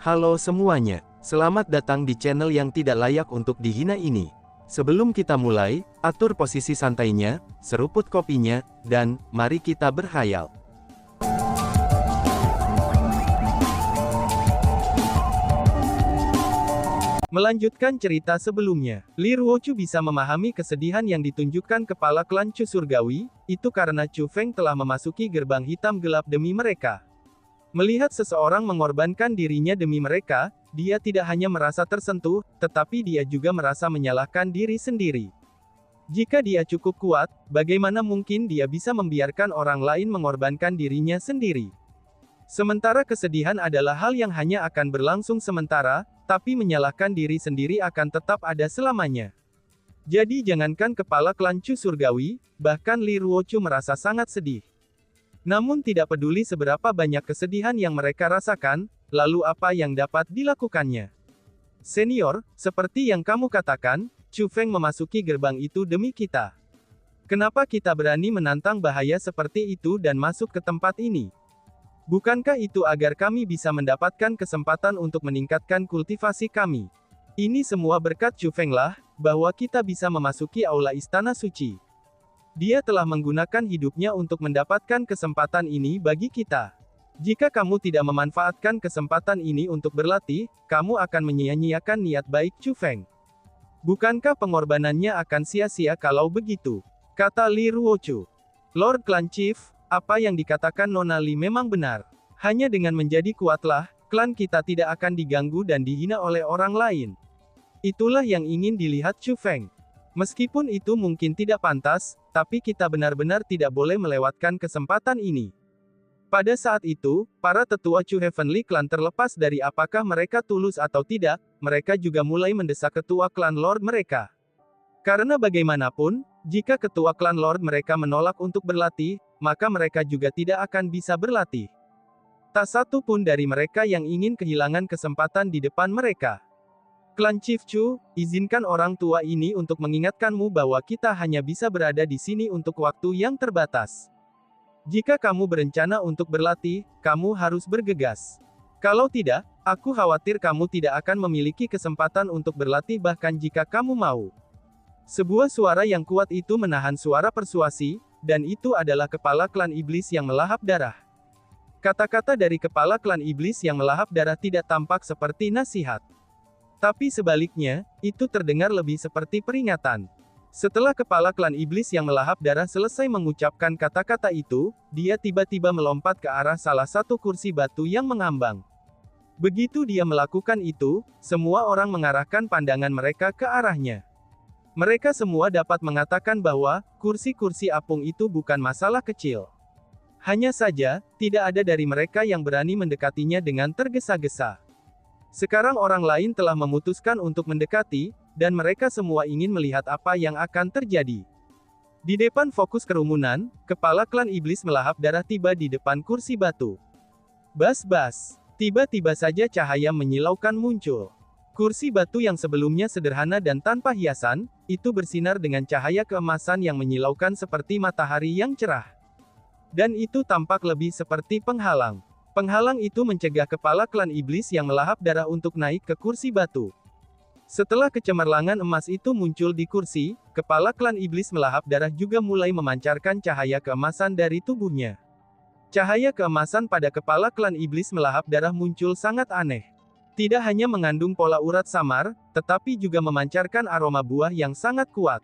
Halo semuanya, selamat datang di channel yang tidak layak untuk dihina ini. Sebelum kita mulai, atur posisi santainya, seruput kopinya, dan mari kita berhayal. Melanjutkan cerita sebelumnya, Li Ruochu bisa memahami kesedihan yang ditunjukkan kepala klan Chu Surgawi, itu karena Chu Feng telah memasuki gerbang hitam gelap demi mereka. Melihat seseorang mengorbankan dirinya demi mereka, dia tidak hanya merasa tersentuh, tetapi dia juga merasa menyalahkan diri sendiri. Jika dia cukup kuat, bagaimana mungkin dia bisa membiarkan orang lain mengorbankan dirinya sendiri? Sementara kesedihan adalah hal yang hanya akan berlangsung sementara, tapi menyalahkan diri sendiri akan tetap ada selamanya. Jadi jangankan kepala klan Chu Surgawi, bahkan Li Ruochu merasa sangat sedih. Namun tidak peduli seberapa banyak kesedihan yang mereka rasakan, lalu apa yang dapat dilakukannya? Senior, seperti yang kamu katakan, Chu Feng memasuki gerbang itu demi kita. Kenapa kita berani menantang bahaya seperti itu dan masuk ke tempat ini? Bukankah itu agar kami bisa mendapatkan kesempatan untuk meningkatkan kultivasi kami? Ini semua berkat Chu Feng lah, bahwa kita bisa memasuki aula Istana Suci. Dia telah menggunakan hidupnya untuk mendapatkan kesempatan ini bagi kita. Jika kamu tidak memanfaatkan kesempatan ini untuk berlatih, kamu akan menyia-nyiakan niat baik Chu Feng. Bukankah pengorbanannya akan sia-sia kalau begitu? Kata Li Ruochu. Lord Clan Chief, apa yang dikatakan Nona Li memang benar. Hanya dengan menjadi kuatlah, klan kita tidak akan diganggu dan dihina oleh orang lain. Itulah yang ingin dilihat Chu Feng. Meskipun itu mungkin tidak pantas, tapi kita benar-benar tidak boleh melewatkan kesempatan ini. Pada saat itu, para tetua Chu Heavenly Clan terlepas dari apakah mereka tulus atau tidak, mereka juga mulai mendesak ketua klan Lord mereka. Karena bagaimanapun, jika ketua klan Lord mereka menolak untuk berlatih, maka mereka juga tidak akan bisa berlatih. Tak satu pun dari mereka yang ingin kehilangan kesempatan di depan mereka. Klan Chief Chu, izinkan orang tua ini untuk mengingatkanmu bahwa kita hanya bisa berada di sini untuk waktu yang terbatas. Jika kamu berencana untuk berlatih, kamu harus bergegas. Kalau tidak, aku khawatir kamu tidak akan memiliki kesempatan untuk berlatih bahkan jika kamu mau. Sebuah suara yang kuat itu menahan suara persuasi, dan itu adalah kepala klan iblis yang melahap darah. Kata-kata dari kepala klan iblis yang melahap darah tidak tampak seperti nasihat. Tapi sebaliknya, itu terdengar lebih seperti peringatan. Setelah kepala klan iblis yang melahap darah selesai mengucapkan kata-kata itu, dia tiba-tiba melompat ke arah salah satu kursi batu yang mengambang. Begitu dia melakukan itu, semua orang mengarahkan pandangan mereka ke arahnya. Mereka semua dapat mengatakan bahwa, kursi-kursi apung itu bukan masalah kecil. Hanya saja, tidak ada dari mereka yang berani mendekatinya dengan tergesa-gesa. Sekarang orang lain telah memutuskan untuk mendekati, dan mereka semua ingin melihat apa yang akan terjadi. Di depan fokus kerumunan, kepala klan iblis melahap darah tiba di depan kursi batu. Bas-bas. Tiba-tiba saja cahaya menyilaukan muncul. Kursi batu yang sebelumnya sederhana dan tanpa hiasan, itu bersinar dengan cahaya keemasan yang menyilaukan seperti matahari yang cerah. Dan itu tampak lebih seperti penghalang. Penghalang itu mencegah kepala klan iblis yang melahap darah untuk naik ke kursi batu. Setelah kecemerlangan emas itu muncul di kursi, kepala klan iblis melahap darah juga mulai memancarkan cahaya keemasan dari tubuhnya. Cahaya keemasan pada kepala klan iblis melahap darah muncul sangat aneh. Tidak hanya mengandung pola urat samar, tetapi juga memancarkan aroma buah yang sangat kuat.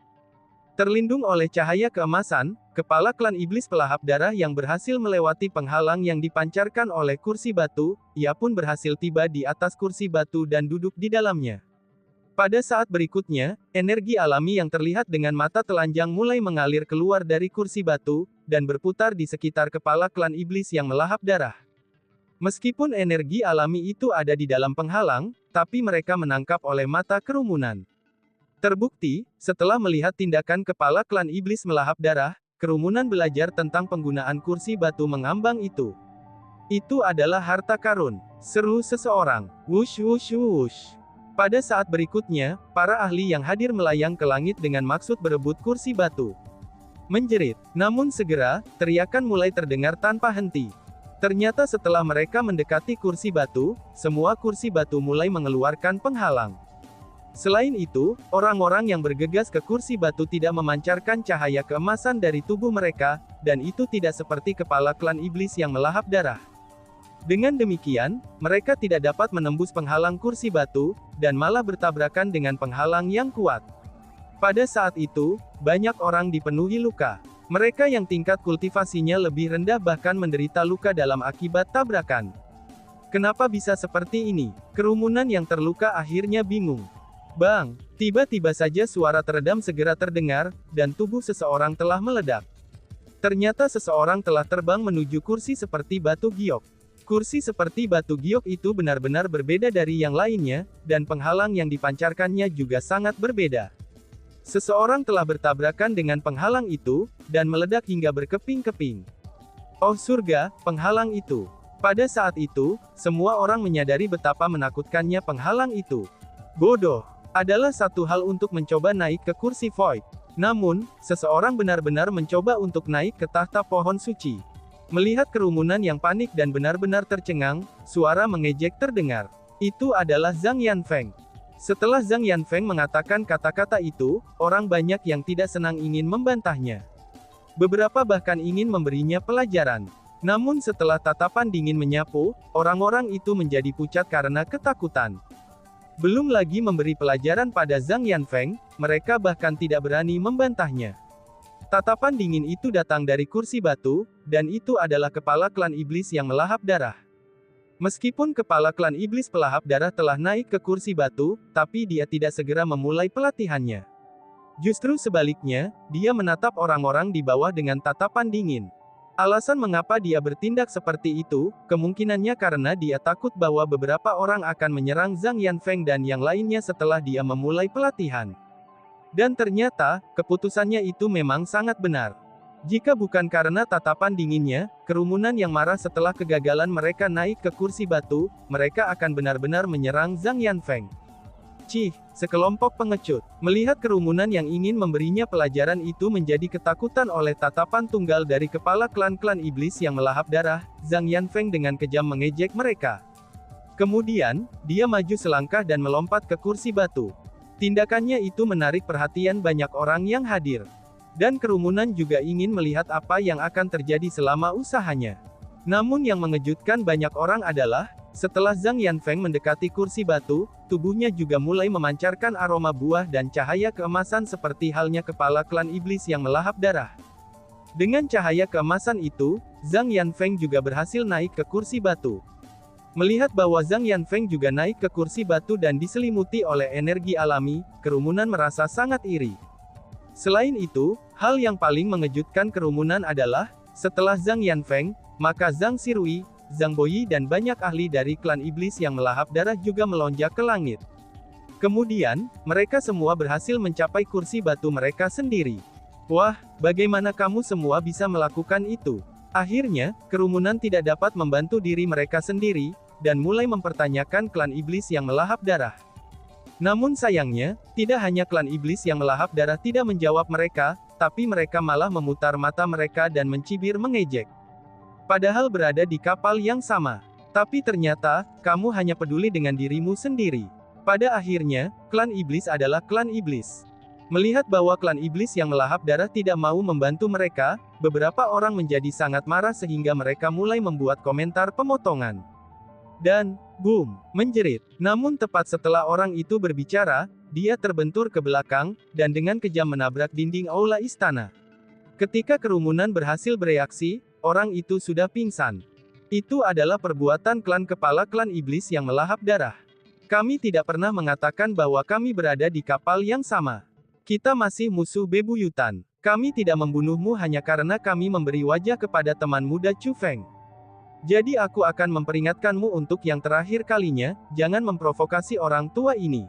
Terlindung oleh cahaya keemasan, kepala klan iblis pelahap darah yang berhasil melewati penghalang yang dipancarkan oleh kursi batu, ia pun berhasil tiba di atas kursi batu dan duduk di dalamnya. Pada saat berikutnya, energi alami yang terlihat dengan mata telanjang mulai mengalir keluar dari kursi batu, dan berputar di sekitar kepala klan iblis yang melahap darah. Meskipun energi alami itu ada di dalam penghalang, tapi mereka menangkap oleh mata kerumunan. Terbukti, setelah melihat tindakan kepala klan iblis melahap darah, kerumunan belajar tentang penggunaan kursi batu mengambang itu. Itu adalah harta karun, seru seseorang. Wush wush wush. Pada saat berikutnya, para ahli yang hadir melayang ke langit dengan maksud berebut kursi batu. Menjerit. Namun segera, teriakan mulai terdengar tanpa henti. Ternyata setelah mereka mendekati kursi batu, semua kursi batu mulai mengeluarkan penghalang. Selain itu, orang-orang yang bergegas ke kursi batu tidak memancarkan cahaya keemasan dari tubuh mereka, dan itu tidak seperti kepala klan iblis yang melahap darah. Dengan demikian, mereka tidak dapat menembus penghalang kursi batu, dan malah bertabrakan dengan penghalang yang kuat. Pada saat itu, banyak orang dipenuhi luka. Mereka yang tingkat kultivasinya lebih rendah bahkan menderita luka dalam akibat tabrakan. Kenapa bisa seperti ini? Kerumunan yang terluka akhirnya bingung. Bang! Tiba-tiba saja suara teredam segera terdengar, dan tubuh seseorang telah meledak. Ternyata seseorang telah terbang menuju kursi seperti batu giok. Kursi seperti batu giok itu benar-benar berbeda dari yang lainnya, dan penghalang yang dipancarkannya juga sangat berbeda. Seseorang telah bertabrakan dengan penghalang itu, dan meledak hingga berkeping-keping. Oh surga, penghalang itu! Pada saat itu, semua orang menyadari betapa menakutkannya penghalang itu. Bodoh! Adalah satu hal untuk mencoba naik ke kursi void. Namun, seseorang benar-benar mencoba untuk naik ke tahta pohon suci. Melihat kerumunan yang panik dan benar-benar tercengang, suara mengejek terdengar. Itu adalah Zhang Yanfeng. Setelah Zhang Yanfeng mengatakan kata-kata itu, orang banyak yang tidak senang ingin membantahnya. Beberapa bahkan ingin memberinya pelajaran. Namun setelah tatapan dingin menyapu, orang-orang itu menjadi pucat karena ketakutan. Belum lagi memberi pelajaran pada Zhang Yanfeng, mereka bahkan tidak berani membantahnya. Tatapan dingin itu datang dari kursi batu, dan itu adalah kepala klan iblis yang melahap darah. Meskipun kepala klan iblis pelahap darah telah naik ke kursi batu, tapi dia tidak segera memulai pelatihannya. Justru sebaliknya, dia menatap orang-orang di bawah dengan tatapan dingin. Alasan mengapa dia bertindak seperti itu, kemungkinannya karena dia takut bahwa beberapa orang akan menyerang Zhang Yanfeng dan yang lainnya setelah dia memulai pelatihan. Dan ternyata, keputusannya itu memang sangat benar. Jika bukan karena tatapan dinginnya, kerumunan yang marah setelah kegagalan mereka naik ke kursi batu, mereka akan benar-benar menyerang Zhang Yanfeng. Cih, sekelompok pengecut. Melihat kerumunan yang ingin memberinya pelajaran itu menjadi ketakutan oleh tatapan tunggal dari kepala klan-klan iblis yang melahap darah, Zhang Yanfeng dengan kejam mengejek mereka. Kemudian, dia maju selangkah dan melompat ke kursi batu. Tindakannya itu menarik perhatian banyak orang yang hadir. Dan kerumunan juga ingin melihat apa yang akan terjadi selama usahanya. Namun yang mengejutkan banyak orang adalah, setelah Zhang Yanfeng mendekati kursi batu, tubuhnya juga mulai memancarkan aroma buah dan cahaya keemasan seperti halnya kepala klan iblis yang melahap darah. Dengan cahaya keemasan itu, Zhang Yanfeng juga berhasil naik ke kursi batu. Melihat bahwa Zhang Yanfeng juga naik ke kursi batu dan diselimuti oleh energi alami, kerumunan merasa sangat iri. Selain itu, hal yang paling mengejutkan kerumunan adalah, setelah Zhang Yanfeng, maka Zhang Xirui, Zhang Boyi dan banyak ahli dari klan iblis yang melahap darah juga melonjak ke langit. Kemudian, mereka semua berhasil mencapai kursi batu mereka sendiri. Wah, bagaimana kamu semua bisa melakukan itu? Akhirnya, kerumunan tidak dapat membantu diri mereka sendiri, dan mulai mempertanyakan klan iblis yang melahap darah. Namun sayangnya, tidak hanya klan iblis yang melahap darah tidak menjawab mereka, tapi mereka malah memutar mata mereka dan mencibir mengejek. Padahal berada di kapal yang sama. Tapi ternyata, kamu hanya peduli dengan dirimu sendiri. Pada akhirnya, klan iblis adalah klan iblis. Melihat bahwa klan iblis yang melahap darah tidak mau membantu mereka, beberapa orang menjadi sangat marah sehingga mereka mulai membuat komentar pemotongan. Dan, boom, menjerit. Namun tepat setelah orang itu berbicara, dia terbentur ke belakang, dan dengan kejam menabrak dinding aula istana. Ketika kerumunan berhasil bereaksi, orang itu sudah pingsan. Itu adalah perbuatan klan kepala klan iblis yang melahap darah. Kami tidak pernah mengatakan bahwa kami berada di kapal yang sama. Kita masih musuh bebuyutan. Kami tidak membunuhmu hanya karena kami memberi wajah kepada teman muda Chu Feng. Jadi aku akan memperingatkanmu untuk yang terakhir kalinya, jangan memprovokasi orang tua ini.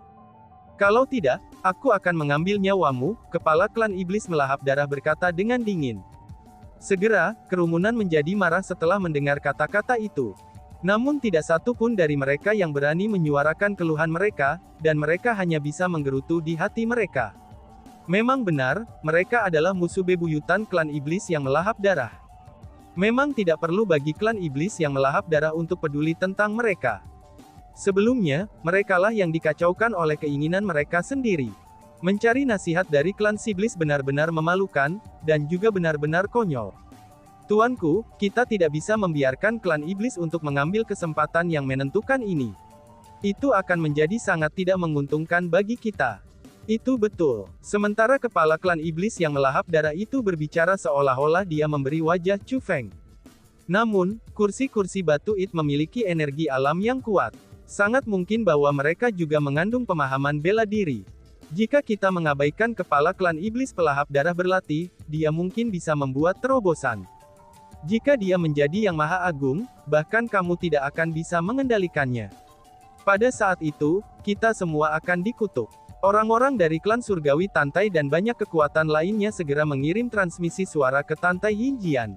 Kalau tidak, aku akan mengambil nyawamu, kepala klan iblis melahap darah berkata dengan dingin. Segera, kerumunan menjadi marah setelah mendengar kata-kata itu. Namun tidak satu pun dari mereka yang berani menyuarakan keluhan mereka, dan mereka hanya bisa menggerutu di hati mereka. Memang benar, mereka adalah musuh bebuyutan klan iblis yang melahap darah. Memang tidak perlu bagi klan iblis yang melahap darah untuk peduli tentang mereka. Sebelumnya, merekalah yang dikacaukan oleh keinginan mereka sendiri. Mencari nasihat dari klan Siblis benar-benar memalukan, dan juga benar-benar konyol. Tuanku, kita tidak bisa membiarkan klan iblis untuk mengambil kesempatan yang menentukan ini. Itu akan menjadi sangat tidak menguntungkan bagi kita. Itu betul. Sementara kepala klan iblis yang melahap darah itu berbicara seolah-olah dia memberi wajah Chu Feng. Namun, kursi-kursi batu it memiliki energi alam yang kuat. Sangat mungkin bahwa mereka juga mengandung pemahaman bela diri. Jika kita mengabaikan kepala klan iblis pelahap darah berlatih, dia mungkin bisa membuat terobosan. Jika dia menjadi yang maha agung, bahkan kamu tidak akan bisa mengendalikannya. Pada saat itu, kita semua akan dikutuk. Orang-orang dari klan surgawi Tantai dan banyak kekuatan lainnya segera mengirim transmisi suara ke Tantai Yinjian.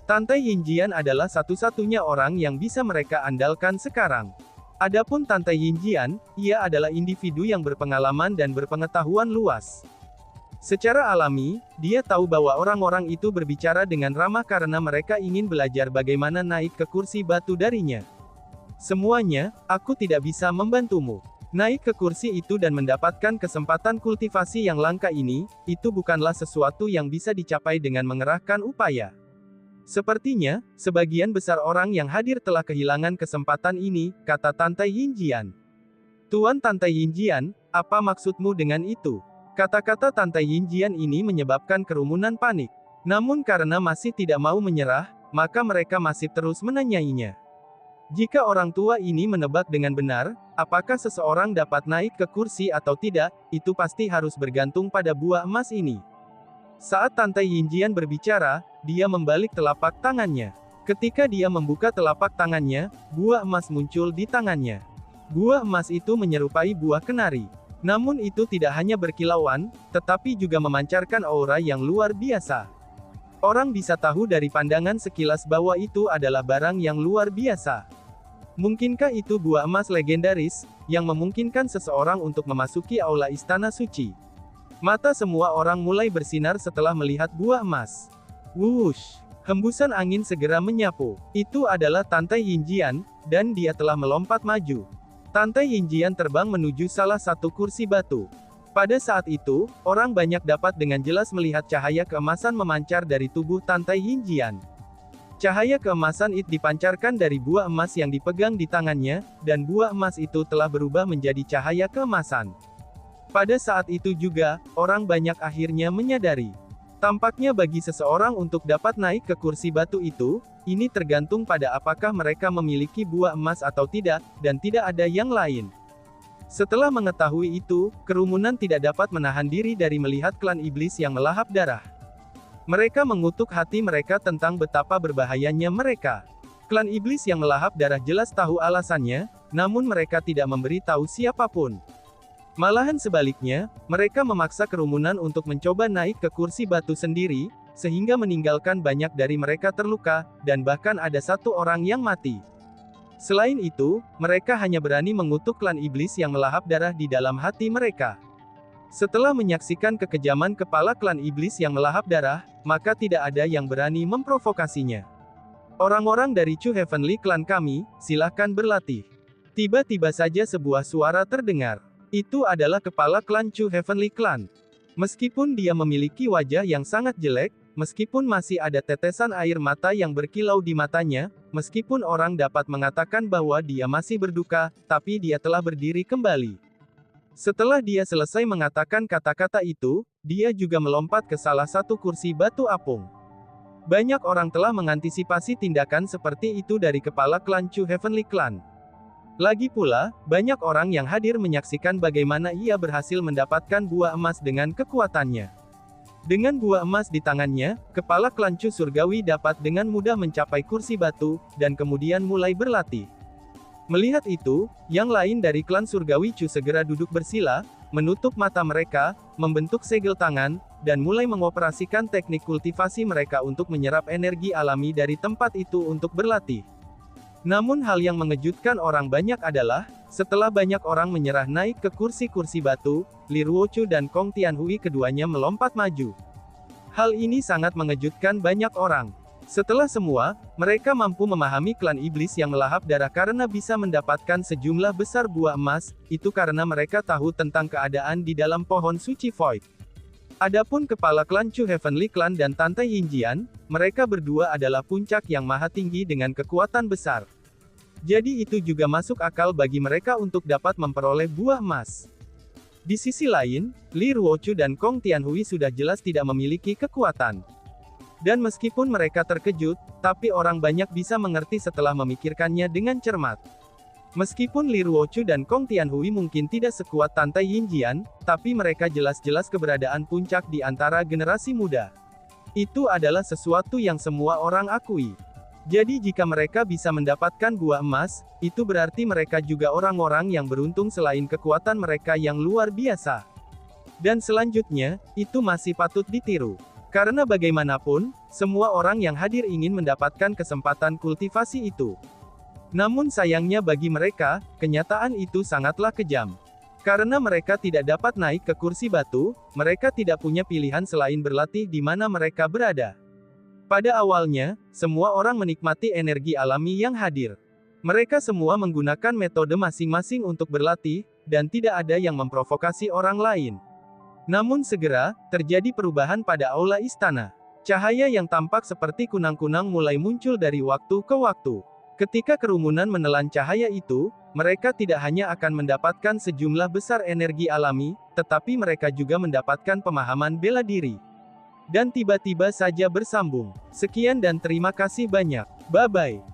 Tantai Yinjian adalah satu-satunya orang yang bisa mereka andalkan sekarang. Adapun Tantai Yinjian, ia adalah individu yang berpengalaman dan berpengetahuan luas. Secara alami, dia tahu bahwa orang-orang itu berbicara dengan ramah karena mereka ingin belajar bagaimana naik ke kursi batu darinya. Semuanya, aku tidak bisa membantumu. Naik ke kursi itu dan mendapatkan kesempatan kultivasi yang langka ini, itu bukanlah sesuatu yang bisa dicapai dengan mengerahkan upaya. Sepertinya, sebagian besar orang yang hadir telah kehilangan kesempatan ini, kata Tantai Yinjian. Tuan Tantai Yinjian, apa maksudmu dengan itu? Kata-kata Tantai Yinjian ini menyebabkan kerumunan panik. Namun karena masih tidak mau menyerah, maka mereka masih terus menanyainya. Jika orang tua ini menebak dengan benar, apakah seseorang dapat naik ke kursi atau tidak, itu pasti harus bergantung pada buah emas ini. Saat Tantai Yinjian berbicara, dia membalik telapak tangannya. Ketika dia membuka telapak tangannya, buah emas muncul di tangannya. Buah emas itu menyerupai buah kenari. Namun itu tidak hanya berkilauan, tetapi juga memancarkan aura yang luar biasa. Orang bisa tahu dari pandangan sekilas bahwa itu adalah barang yang luar biasa. Mungkinkah itu buah emas legendaris, yang memungkinkan seseorang untuk memasuki aula istana suci? Mata semua orang mulai bersinar setelah melihat buah emas. Wush! Hembusan angin segera menyapu. Itu adalah Tantai Yinjian, dan dia telah melompat maju. Tantai Yinjian terbang menuju salah satu kursi batu. Pada saat itu, orang banyak dapat dengan jelas melihat cahaya keemasan memancar dari tubuh Tantai Yinjian. Cahaya keemasan itu dipancarkan dari buah emas yang dipegang di tangannya, dan buah emas itu telah berubah menjadi cahaya keemasan. Pada saat itu juga, orang banyak akhirnya menyadari. Tampaknya bagi seseorang untuk dapat naik ke kursi batu itu, ini tergantung pada apakah mereka memiliki buah emas atau tidak, dan tidak ada yang lain. Setelah mengetahui itu, kerumunan tidak dapat menahan diri dari melihat klan iblis yang melahap darah. Mereka mengutuk hati mereka tentang betapa berbahayanya mereka. Klan iblis yang melahap darah jelas tahu alasannya, namun mereka tidak memberi tahu siapapun. Malahan sebaliknya, mereka memaksa kerumunan untuk mencoba naik ke kursi batu sendiri, sehingga meninggalkan banyak dari mereka terluka, dan bahkan ada satu orang yang mati. Selain itu, mereka hanya berani mengutuk klan iblis yang melahap darah di dalam hati mereka. Setelah menyaksikan kekejaman kepala klan iblis yang melahap darah, maka tidak ada yang berani memprovokasinya. Orang-orang dari Chu Heavenly Clan kami, silakan berlatih. Tiba-tiba saja sebuah suara terdengar. Itu adalah kepala klan Chu Heavenly Clan. Meskipun dia memiliki wajah yang sangat jelek, meskipun masih ada tetesan air mata yang berkilau di matanya, meskipun orang dapat mengatakan bahwa dia masih berduka, tapi dia telah berdiri kembali. Setelah dia selesai mengatakan kata-kata itu, dia juga melompat ke salah satu kursi batu apung. Banyak orang telah mengantisipasi tindakan seperti itu dari kepala klan Chu Heavenly Clan. Lagi pula, banyak orang yang hadir menyaksikan bagaimana ia berhasil mendapatkan buah emas dengan kekuatannya. Dengan buah emas di tangannya, kepala klan Chu Surgawi dapat dengan mudah mencapai kursi batu, dan kemudian mulai berlatih. Melihat itu, yang lain dari klan Surgawi Chu segera duduk bersila, menutup mata mereka, membentuk segel tangan, dan mulai mengoperasikan teknik kultivasi mereka untuk menyerap energi alami dari tempat itu untuk berlatih. Namun hal yang mengejutkan orang banyak adalah, setelah banyak orang menyerah naik ke kursi-kursi batu, Li Ruochu dan Kong Tianhui keduanya melompat maju. Hal ini sangat mengejutkan banyak orang. Setelah semua, mereka mampu memahami klan iblis yang melahap darah karena bisa mendapatkan sejumlah besar buah emas, itu karena mereka tahu tentang keadaan di dalam pohon suci Void. Adapun kepala klan Chu Heavenly Clan dan Tante Yinjian, mereka berdua adalah puncak yang maha tinggi dengan kekuatan besar. Jadi itu juga masuk akal bagi mereka untuk dapat memperoleh buah emas. Di sisi lain, Li Ruochu dan Kong Tianhui sudah jelas tidak memiliki kekuatan. Dan meskipun mereka terkejut, tapi orang banyak bisa mengerti setelah memikirkannya dengan cermat. Meskipun Li Ruochu dan Kong Tianhui mungkin tidak sekuat Tante Yinjian, tapi mereka jelas-jelas keberadaan puncak di antara generasi muda. Itu adalah sesuatu yang semua orang akui. Jadi jika mereka bisa mendapatkan buah emas, itu berarti mereka juga orang-orang yang beruntung selain kekuatan mereka yang luar biasa. Dan selanjutnya, itu masih patut ditiru. Karena bagaimanapun, semua orang yang hadir ingin mendapatkan kesempatan kultivasi itu. Namun sayangnya bagi mereka, kenyataan itu sangatlah kejam. Karena mereka tidak dapat naik ke kursi batu, mereka tidak punya pilihan selain berlatih di mana mereka berada. Pada awalnya, semua orang menikmati energi alami yang hadir. Mereka semua menggunakan metode masing-masing untuk berlatih, dan tidak ada yang memprovokasi orang lain. Namun segera, terjadi perubahan pada aula istana. Cahaya yang tampak seperti kunang-kunang mulai muncul dari waktu ke waktu. Ketika kerumunan menelan cahaya itu, mereka tidak hanya akan mendapatkan sejumlah besar energi alami, tetapi mereka juga mendapatkan pemahaman bela diri. Dan tiba-tiba saja bersambung. Sekian dan terima kasih banyak. Bye-bye.